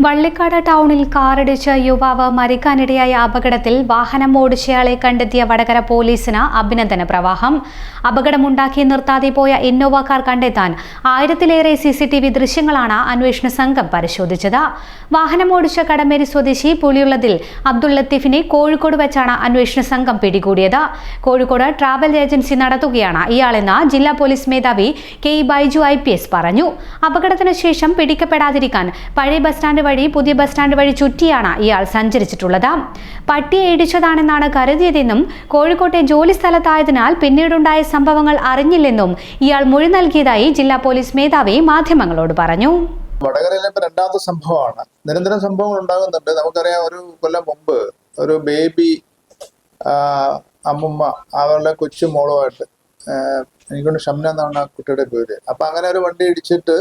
വള്ളിക്കാട് ടൗണിൽ കാറിടിച്ച് യുവാവ് മരിക്കാനിടയായ അപകടത്തിൽ വാഹനം ഓടിച്ചയാളെ കണ്ടെത്തിയ വടകര പോലീസിന് അഭിനന്ദന പ്രവാഹം. അപകടമുണ്ടാക്കി നിർത്താതെ പോയ ഇന്നോവ കാർ കണ്ടെത്താൻ 1000-ലേറെ CCTV ദൃശ്യങ്ങളാണ് അന്വേഷണ സംഘം പരിശോധിച്ചത്. വാഹനം ഓടിച്ച കടമേരി സ്വദേശി പുളിയുള്ളതിൽ അബ്ദുൾ ലത്തീഫിനെ കോഴിക്കോട് വെച്ചാണ് അന്വേഷണ സംഘം പിടികൂടിയത്. കോഴിക്കോട് ട്രാവൽ ഏജൻസി നടത്തുകയാണ് ഇയാളെന്ന് ജില്ലാ പോലീസ് മേധാവി കെ ബൈജു IPS പറഞ്ഞു. അപകടത്തിന് ശേഷം പിടിക്കപ്പെടാതിരിക്കാൻ പഴയ ബസ് സ്റ്റാൻഡ് വഴി പുതിയ ബസ് സ്റ്റാൻഡ് വഴി ചുറ്റിയാണ് ഇയാൾ സഞ്ചരിച്ചിട്ടുള്ളത്. പട്ടിയെ ഇടിച്ചതാണെന്നാണ് കരുതിയതെന്നും കോഴിക്കോട്ടെ ജോലി സ്ഥലത്തായതിനാൽ പിന്നീടുണ്ടായ സംഭവങ്ങൾ അറിഞ്ഞില്ലെന്നും ഇയാൾ മൊഴി നൽകിയതായി ജില്ലാ പോലീസ് മേധാവി മാധ്യമങ്ങളോട് പറഞ്ഞു. വടകരയിലെ രണ്ടാമത്തെ സംഭവമാണ്. നിരന്തരം സംഭവങ്ങൾ ഉണ്ടാകുന്നുണ്ട്. നമുക്കറിയാം, ഒരു കൊല്ലം മുമ്പ് ഒരു ബേബി അമ്മുമ്മ അവരുടെ കൊച്ചു മോളുമായിട്ട്, എനിക്കൊണ്ട് ഷംന എന്നാണ് ആ കുട്ടിയുടെ പേര്. അപ്പൊ അങ്ങനെ ഒരു വണ്ടി ഇടിച്ചിട്ട്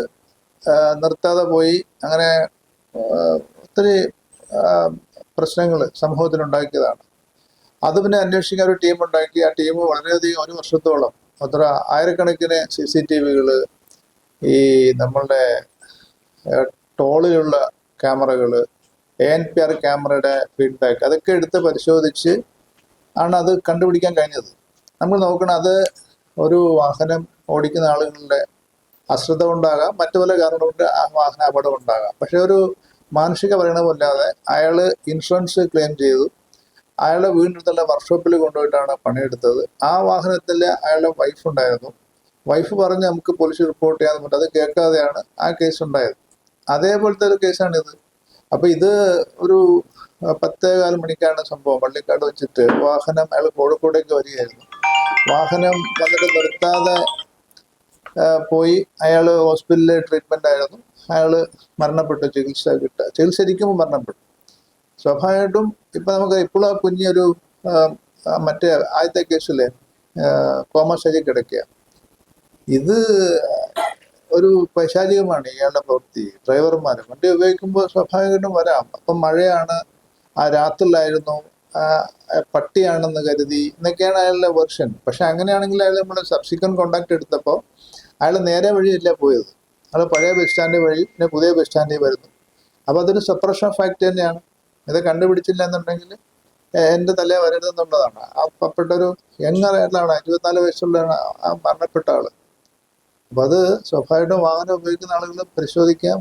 നിർത്താതെ പോയി. അങ്ങനെ ഒത്തിരി പ്രശ്നങ്ങൾ സമൂഹത്തിനുണ്ടാക്കിയതാണ്. അത് പിന്നെ അന്വേഷിക്കാൻ ഒരു ടീം ഉണ്ടാക്കി. ആ ടീം വളരെയധികം 1 വർഷത്തോളം അത്ര ആയിരക്കണക്കിന് CCTVകൾ, ഈ നമ്മളുടെ ടോളിലുള്ള ക്യാമറകൾ, ANPR ക്യാമറയുടെ ഫീഡ്ബാക്ക് അതൊക്കെ എടുത്ത് പരിശോധിച്ച് ആണ് അത് കണ്ടുപിടിക്കാൻ കഴിഞ്ഞത്. നമ്മൾ നോക്കണം, അത് ഒരു വാഹനം ഓടിക്കുന്ന ആളുകളുടെ അശ്രദ്ധ ഉണ്ടാകാം, മറ്റു പല കാരണം കൊണ്ട് ആ വാഹന അപകടം ഉണ്ടാകാം. പക്ഷെ ഒരു മാനുഷിക പരിണാമമില്ലാതെ അയാൾ ഇൻഷുറൻസ് ക്ലെയിം ചെയ്തു. അയാളുടെ വീടിനടുത്തുള്ള വർക്ക്ഷോപ്പിൽ കൊണ്ടുപോയിട്ടാണ് പണിയെടുത്തത്. ആ വാഹനത്തിൽ അയാളുടെ വൈഫ് ഉണ്ടായിരുന്നു. വൈഫ് പറഞ്ഞ് നമുക്ക് പോലീസ് റിപ്പോർട്ട് ചെയ്യാൻ പറ്റും. അത് കേൾക്കാതെയാണ് ആ കേസ് ഉണ്ടായത്. അതേപോലത്തെ ഒരു കേസാണിത്. അപ്പൊ ഇത് ഒരു 10:15 മണിക്കാണ് സംഭവം. വള്ളിക്കാട് വെച്ചിട്ട് വാഹനം, അയാൾ കോഴിക്കോടേക്ക് വരികയായിരുന്നു. വാഹനം വന്നിട്ട് നിർത്താതെ പോയി. അയാൾ ഹോസ്പിറ്റലിൽ ട്രീറ്റ്മെന്റ് ആയിരുന്നു. അയാൾ മരണപ്പെട്ടു. ചികിത്സരിക്കുമ്പോൾ മരണപ്പെട്ടു. സ്വാഭാവികമായിട്ടും ഇപ്പൊ നമുക്ക് ഇപ്പോഴും ആ കുഞ്ഞൊരു മറ്റേ ആദ്യത്തെ കേസിലെ കോമ സ്റ്റേജിൽ കിടക്കുക. ഇത് ഒരു പൈശാചികമാണ് ഇയാളുടെ പ്രവൃത്തി. ഡ്രൈവർമാർ വണ്ടി ഉപയോഗിക്കുമ്പോൾ സ്വാഭാവികമായിട്ടും വരാം. അപ്പം മഴയാണ്, ആ രാത്രിയിലായിരുന്നു, പട്ടിയാണെന്ന് കരുതി എന്നൊക്കെയാണ് അയാളുടെ വെർഷൻ. പക്ഷെ അങ്ങനെയാണെങ്കിൽ അയാൾ നമ്മൾ സബ്സിക്വന്റ് കോണ്ടാക്ട് എടുത്തപ്പോൾ അയാൾ നേരെ വഴിയല്ല പോയത്. അയാൾ പഴയ ബസ് സ്റ്റാൻഡ് വഴി പിന്നെ പുതിയ ബസ് സ്റ്റാൻഡിൽ വരുന്നു. അപ്പോൾ അതൊരു സപ്രഷൻ ഫാക്ട് തന്നെയാണ്. ഇത് കണ്ടുപിടിച്ചില്ല എന്നുണ്ടെങ്കിൽ എൻ്റെ തലേ വരരുതെന്നുള്ളതാണ്. ആ പപ്പെട്ടൊരു യങ്ങായിട്ടുള്ളതാണ്, 24 വയസ്സുള്ളതാണ് ആ മരണപ്പെട്ട ആള്. അപ്പൊ അത് സ്വാഭാവികമായിട്ടും വാഹനം ഉപയോഗിക്കുന്ന ആളുകൾ പരിശോധിക്കാം,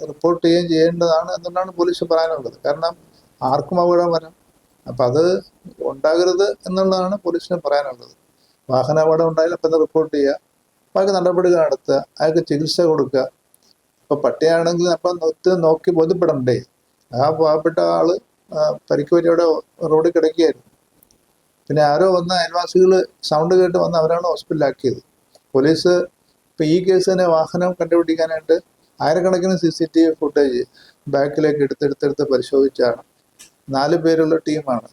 റിപ്പോർട്ട് ചെയ്യുകയും ചെയ്യേണ്ടതാണ് എന്നുള്ളതാണ് പോലീസ് പറയാനുള്ളത്. കാരണം ആർക്കും അപകടം വരാം. അപ്പൊ അത് ഉണ്ടാകരുത് എന്നുള്ളതാണ് പോലീസിന് പറയാനുള്ളത്. വാഹന അപകടം ഉണ്ടായാലും അപ്പം റിപ്പോർട്ട് ചെയ്യുക, അയാൾക്ക് നടപടികൾ നടത്തുക, അയാൾക്ക് ചികിത്സ കൊടുക്കുക. ഇപ്പൊ പട്ടിയാണെങ്കിൽ അപ്പം നോക്കി ബോധ്യപ്പെടണ്ടേ? ആ പാവപ്പെട്ട ആള് പരിക്ക് പറ്റിയോടെ റോഡിൽ കിടക്കുകയായിരുന്നു. പിന്നെ ആരോ വന്ന അയൽവാസികൾ സൗണ്ട് കേട്ട് വന്ന് അവരാണ് ഹോസ്പിറ്റലിലാക്കിയത്. പോലീസ് ഇപ്പൊ ഈ കേസ് തന്നെ വാഹനം കണ്ടുപിടിക്കാനായിട്ട് ആയിരക്കണക്കിന് CCTV ഫുട്ടേജ് ബാക്കിലേക്ക് എടുത്തെടുത്ത് പരിശോധിച്ചാണ്. 4 പേരുള്ള ടീമാണ്.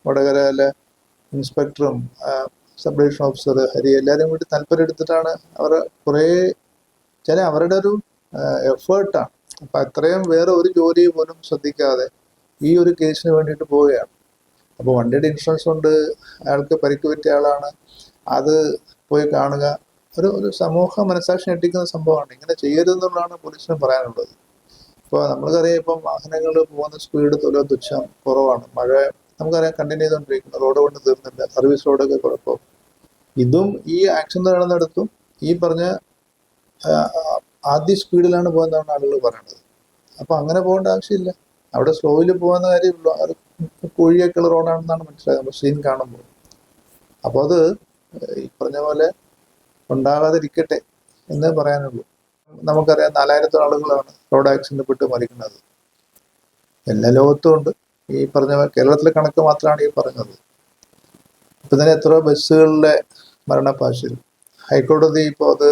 വടകരയിലെ ഇൻസ്പെക്ടറും സബ് ഡിവിഷൻ ഓഫീസർ ഹരി എല്ലാവരും കൂടി താല്പര്യം എടുത്തിട്ടാണ് അവർ കുറേ അവരുടെ ഒരു എഫേർട്ടാണ്. അപ്പൊ അത്രയും വേറെ ഒരു ജോലി പോലും ശ്രദ്ധിക്കാതെ ഈ ഒരു കേസിന് വേണ്ടിയിട്ട് പോവുകയാണ്. അപ്പോൾ വണ്ടിയുടെ ഇൻഷുറൻസ് കൊണ്ട് അയാൾക്ക് പരിക്ക് പറ്റിയ ആളാണ്. അത് പോയി കാണുക ഒരു സമൂഹ മനസാക്ഷി ഞെട്ടിക്കുന്ന സംഭവമാണ്. ഇങ്ങനെ ചെയ്യരുതെന്നുള്ളതാണ് പോലീസിന് പറയാനുള്ളത്. ഇപ്പോൾ നമ്മൾക്കറിയാം, ഇപ്പം വാഹനങ്ങൾ പോകുന്ന സ്പീഡ് തുച്ഛം കുറവാണ്. മഴ നമുക്കറിയാം കണ്ടിന്യൂ ചെയ്തുകൊണ്ടിരിക്കുന്നു. റോഡ് കൊണ്ട് തീർന്നില്ല, സർവീസ് റോഡൊക്കെ കുഴപ്പം. ഇതും ഈ ആക്സിഡന്റ് നടന്നിടത്തും ഈ പറഞ്ഞ ആദ്യ സ്പീഡിലാണ് പോകുന്നതാണ് ആളുകൾ പറയുന്നത്. അപ്പൊ അങ്ങനെ പോകേണ്ട ആവശ്യമില്ല. അവിടെ സ്ലോയിൽ പോകുന്ന കാര്യമുള്ളൂ. അത് കുഴിയൊക്കെയുള്ള റോഡാണെന്നാണ് മനസ്സിലായത് സീൻ കാണുമ്പോൾ. അപ്പോൾ അത് ഈ പറഞ്ഞ പോലെ ഉണ്ടാകാതിരിക്കട്ടെ എന്നേ പറയാനുള്ളൂ. നമുക്കറിയാം 4000 ആളുകളാണ് റോഡ് ആക്സിഡന്റ് പെട്ട് മരിക്കുന്നത്. എല്ലാ ലോകത്തും ഉണ്ട്. ഈ പറഞ്ഞ കേരളത്തിലെ കണക്ക് മാത്രമാണ് ഈ പറഞ്ഞത്. ഇപ്പൊ തന്നെ എത്രയോ ബസ്സുകളിലെ മരണപ്പാച്ചിൽ. ഹൈക്കോടതി ഇപ്പോൾ അത്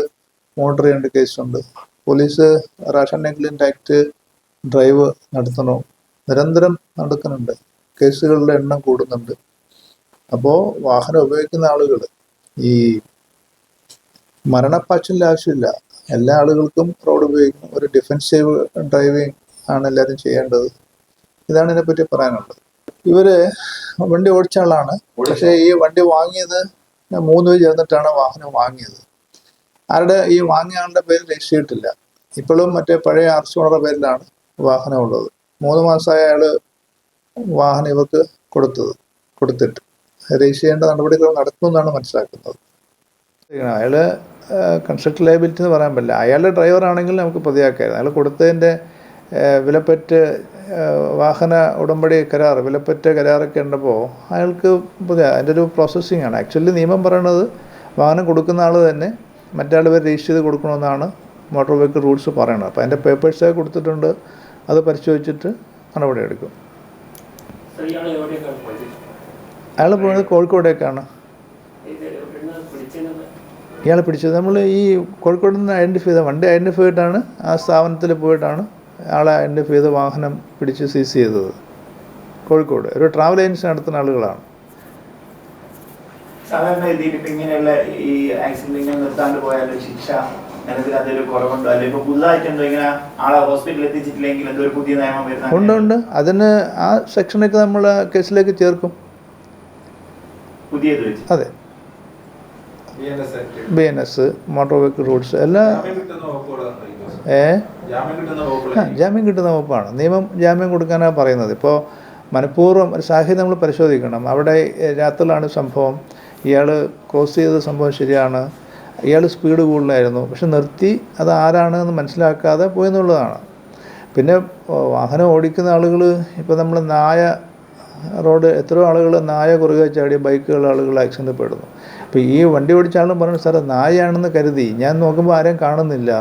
മോണിറ്റർ ചെയ്യേണ്ട കേസുണ്ട്. Police ration negligence act drive നടത്തണോ, നിരന്തരം നടക്കുന്നുണ്ട്. കേസുകളുടെ എണ്ണം കൂടുന്നുണ്ട്. അപ്പോൾ വാഹനം ഉപയോഗിക്കുന്ന ആളുകൾ ഈ മരണപ്പാച്ചിലിൻ്റെ ആവശ്യമില്ല. എല്ലാ ആളുകൾക്കും റോഡ് ഉപയോഗിക്കണം. ഒരു ഡിഫെൻസീവ് ഡ്രൈവിംഗ് ആണ് എല്ലാവരും ചെയ്യേണ്ടത്. ഇതാണ് ഇതിനെപ്പറ്റി പറയാനുള്ളത്. ഇവര് വണ്ടി ഓടിച്ച ആളാണ്. പക്ഷേ ഈ വണ്ടി വാങ്ങിയത് 3 പേര് ചേർന്നിട്ടാണ് വാഹനം വാങ്ങിയത്. ആരുടെ ഈ വാങ്ങിയ ആളുടെ പേര് രജിസ്റ്റർ ചെയ്തിട്ടില്ല. ഇപ്പോഴും മറ്റേ പഴയ ആർസി ഓണറുടെ പേരിലാണ് വാഹനമുള്ളത്. 3 മാസമായ അയാൾ വാഹനം ഇവർക്ക് കൊടുത്തിട്ട് രജിസ്റ്റർ ചെയ്യേണ്ട നടപടികൾ നടക്കുമെന്നാണ് മനസ്സിലാക്കുന്നത്. അയാൾ കൺസ്ട്രക്ട് ലയബിലിറ്റി എന്ന് പറയാൻ പറ്റില്ല. അയാളുടെ ഡ്രൈവറാണെങ്കിൽ നമുക്ക് പ്രതിയാക്കായിരുന്നു. അയാൾ കൊടുത്തതിൻ്റെ വിലപ്പറ്റ് വാഹന ഉടമ്പടി കരാർ, വിലപ്പറ്റ കരാറൊക്കെ ഉണ്ടപ്പോൾ അയാൾക്ക് അതിൻ്റെ ഒരു പ്രോസസ്സിംഗ് ആണ്. ആക്ച്വലി നിയമം പറയണത് വാഹനം കൊടുക്കുന്ന ആൾ തന്നെ മറ്റാൾ പേര് രജിസ്റ്റർ ചെയ്ത് കൊടുക്കണമെന്നാണ് മോട്ടോർ വെഹിക്കിൾ റൂൾസ് പറയണത്. അപ്പോൾ അതിൻ്റെ പേപ്പേഴ്സൊക്കെ കൊടുത്തിട്ടുണ്ട്. അത് പരിശോധിച്ചിട്ട് നടപടി എടുക്കും. അയാൾ പോയത് കോഴിക്കോടേക്കാണ്. ഇയാളെ പിടിച്ചത് നമ്മൾ ഈ കോഴിക്കോട് നിന്ന് ഐഡൻറ്റിഫൈ ചെയ്ത വണ്ടി ഐഡൻറ്റിഫൈ ചെയ്തിട്ടാണ് ആ സ്ഥാപനത്തിൽ പോയിട്ടാണ് ആളെ ഐഡൻറ്റിഫൈ ചെയ്ത് വാഹനം പിടിച്ച് സീസ് ചെയ്തത്. കോഴിക്കോട് ഒരു ട്രാവൽ ഏജൻസി നടത്തുന്ന ആളുകളാണ്. സാധാരണ രീതിയിൽ ഇപ്പം ഇങ്ങനെയുള്ള ഈ ആക്സിഡന്റ് നിർത്താണ്ട് പോയാലും ശിക്ഷ നിലവിൽ അതൊരു കുറവുണ്ടോ? അല്ലെങ്കിൽ ഇപ്പോൾ പുതുതായിട്ടുണ്ടോ ഇങ്ങനെ ആളെ ഹോസ്പിറ്റലിൽ എത്തിച്ചിട്ടില്ലെങ്കിൽ എന്തൊരു പുതിയ നിയമം വരുന്നത്? ഉണ്ട്. അതിന് ആ സെക്ഷനൊക്കെ നമ്മൾ കേസിലേക്ക് ചേർക്കും. പുതിയത് വെച്ച് അതെ, BNS, മോട്ടോർ വെഹിക്കിൾ റൂൾസ് എല്ലാം ജാമ്യം കിട്ടുന്ന വകുപ്പാണ്. നിയമം ജാമ്യം കൊടുക്കാനാണ് പറയുന്നത്. ഇപ്പോൾ മനഃപൂർവ്വം ഒരു സാഹചര്യം നമ്മൾ പരിശോധിക്കണം. അവിടെ രാത്രിയിലാണ് സംഭവം. ഇയാൾ ക്രോസ് ചെയ്ത സംഭവം ശരിയാണ്. ഇയാൾ സ്പീഡ് കൂടുതലായിരുന്നു, പക്ഷെ നിർത്തി അത് ആരാണ് എന്ന് മനസ്സിലാക്കാതെ പോയെന്നുള്ളതാണ്. പിന്നെ വാഹനം ഓടിക്കുന്ന ആളുകൾ ഇപ്പോൾ നമ്മൾ റോഡ് എത്രയോ ആളുകൾ നായ കുറുകെ ചാടിയ ബൈക്കുകളുടെ ആളുകൾ ആക്സിഡൻറ്റ് പെടുന്നു. അപ്പോൾ ഈ വണ്ടി ഓടിച്ച ആളും പറഞ്ഞു, സാറേ നായയാണെന്ന് കരുതി ഞാൻ നോക്കുമ്പോൾ ആരെയും കാണുന്നില്ല,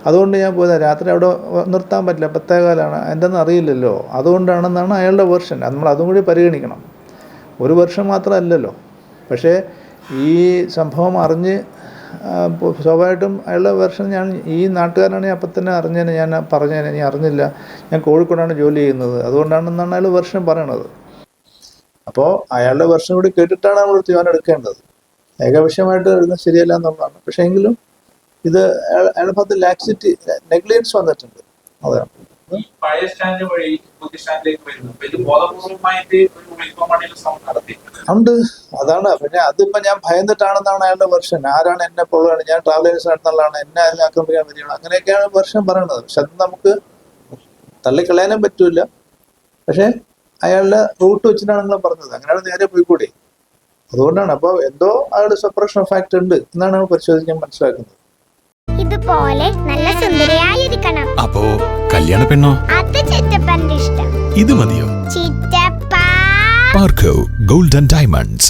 അതുകൊണ്ട് ഞാൻ പോയതാണ്. രാത്രി അവിടെ നിർത്താൻ പറ്റില്ല, 10:15 എന്തെന്ന് അറിയില്ലല്ലോ, അതുകൊണ്ടാണെന്നാണ് അയാളുടെ വെർഷൻ. നമ്മൾ അതും കൂടി പരിഗണിക്കണം. ഒരു വെർഷൻ മാത്രമല്ലല്ലോ. പക്ഷേ ഈ സംഭവം അറിഞ്ഞ് സ്വാഭാവികമായിട്ടും അയാളുടെ വെർഷൻ ഈ നാട്ടുകാരനാണെങ്കിൽ അപ്പം തന്നെ അറിഞ്ഞേനെ, ഞാൻ പറഞ്ഞേനെ, ഞാൻ അറിഞ്ഞില്ല, ഞാൻ കോഴിക്കോടാണ് ജോലി ചെയ്യുന്നത്, അതുകൊണ്ടാണെന്നാണ് അയാൾ വെർഷൻ പറയണത്. അപ്പോൾ അയാളുടെ വെർഷൻ കൂടി കേട്ടിട്ടാണ് നമ്മൾ തീരുമാനം എടുക്കേണ്ടത്. ഏകപക്ഷമായിട്ട് എഴുതുന്നത് ശരിയല്ല എന്നുള്ളതാണ്. പക്ഷേ എങ്കിലും ഇത് അയാളുടെ ഭാഗത്ത് ലാക്സിറ്റി, നെഗ്ലിജൻസ് വന്നിട്ടുണ്ട്. അതാണ് പഴയ സ്റ്റാൻഡ് വഴി പുതിയ സ്റ്റാൻഡിലേക്ക് വരുന്നത്. ഇത് ബോധപൂർവമായിട്ട് ഒരു വിളിപ്പമണിയിൽ നടത്തി ഉണ്ട്. അതാണ്. പിന്നെ അതിപ്പോൾ ഞാൻ ഭയന്നിട്ടാണെന്നാണ് അയാളുടെ വെർഷൻ. ആരാണ് എന്നെ പൊള്ളുകയാണ്, ഞാൻ ട്രാവൽ ഏജൻസി നടത്തുന്നതാണ്, എന്നെ അതിൽ ആക്രമിക്കാൻ വരികയാണ്, അങ്ങനെയൊക്കെയാണ് വെർഷൻ പറയണത്. പക്ഷെ അത് നമുക്ക് തള്ളിക്കളയാനും പറ്റൂല. പക്ഷേ അയാളുടെ റൂട്ട് വെച്ചിട്ടാണെങ്കിലും പറഞ്ഞത്, അങ്ങനെയാണ് നേരെ പോയിക്കൂടി. അതുകൊണ്ടാണ്. അപ്പോൾ എന്തോ അയാളുടെ സെപ്പറേഷൻ ഓഫ് ഫാക്ട് ഉണ്ട് എന്നാണ് നമ്മൾ പരിശോധിക്കാൻ മനസ്സിലാക്കുന്നത്. ഇതുപോലെ നല്ല സുന്ദരിയായിരിക്കണം. അപ്പോ കല്യാണ പെണ്ണോ? അത് ചിറ്റപ്പന്റെ ഇഷ്ടം. ഇത് മതിയോ? ചിറ്റപ്പ. പാർക്കോ ഗോൾഡ് ആൻഡ് ഡയമണ്ട്സ്,